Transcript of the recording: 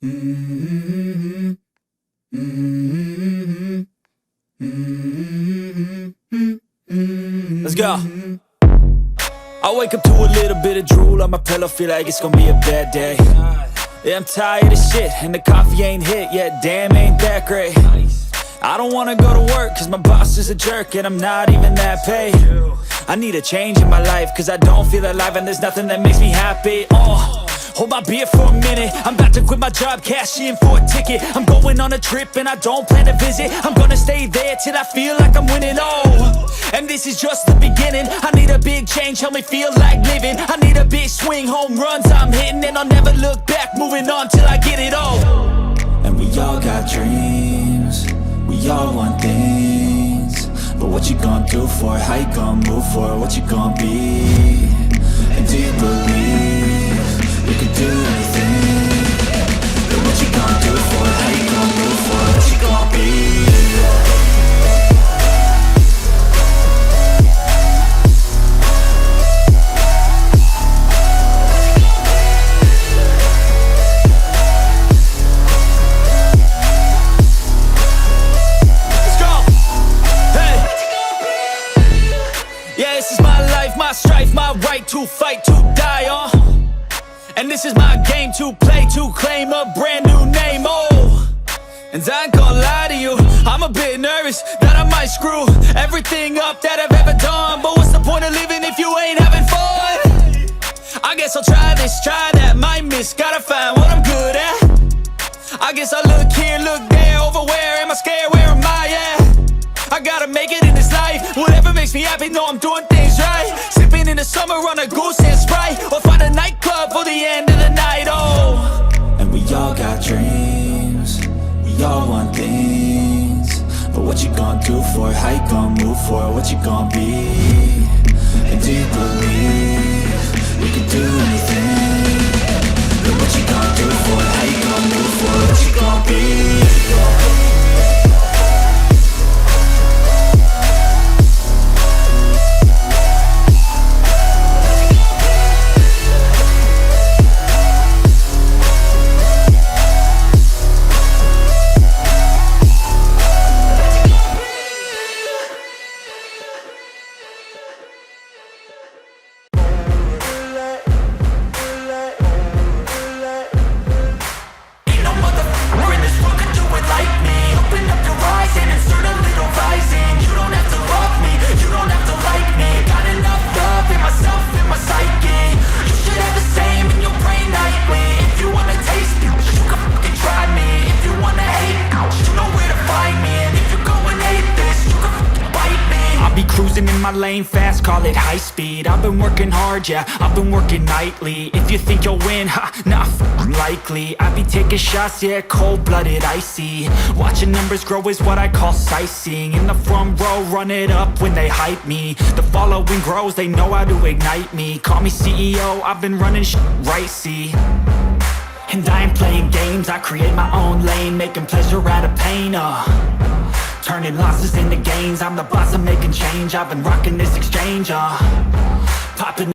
Let's go. I wake up to a little bit of drool on my pillow, feel like it's gonna be a bad day. Yeah, I'm tired of shit, and the coffee ain't hit yet, damn, ain't that great. I don't wanna go to work, cause my boss is a jerk, and I'm not even that paid. I need a change in my life, cause I don't feel alive, and there's nothing that makes me happy. Hold my beer for a minute, I'm about to quit my job, cash in for a ticket. I'm going on a trip and I don't plan to visit. I'm gonna stay there till I feel like I'm winning, and this is just the beginning. I need a big change, help me feel like living. I need a big swing, home runs I'm hitting, and I'll never look back, moving on till I get it all. And we all got dreams, we all want things, but what you gonna do for it? How you gonna move for it? What you gonna be? And do you believe you can do anything? But what you gonna do for it? How you gonna move for it? What you gonna be? Let's go! Hey! Yeah, this is my life, my strife, my right to fight, to die on. And this is my game to play, to claim a brand new name, And I ain't gonna lie to you, I'm a bit nervous that I might screw everything up that I've ever done. But what's the point of living if you ain't having fun? I guess I'll try this, try that, might miss, gotta find what I'm good at. I guess I look here, look there, over where am I scared, where am I at? I gotta make it in this life, whatever makes me happy, know I'm doing things right. Sipping in the summer on a goose and Sprite, or find a nightclub for the end of the night, And we all got dreams, we all want things, but what you gonna do for it? How you gonna move for it? What you gonna be? And do you believe you can do anything? But what you gonna do for it? How you gonna move for it? What you gonna be? Cruising in my lane fast, call it high speed. I've been working hard, yeah, I've been working nightly. If you think you'll win, not likely. I be taking shots, yeah, cold-blooded, icy. Watching numbers grow is what I call sightseeing. In the front row, run it up when they hype me. The following grows, they know how to ignite me. Call me CEO, I've been running right, see. And I ain't playing games, I create my own lane, making pleasure out of pain, turning losses into gains. I'm the boss, I'm making change. I've been rocking this exchange, popping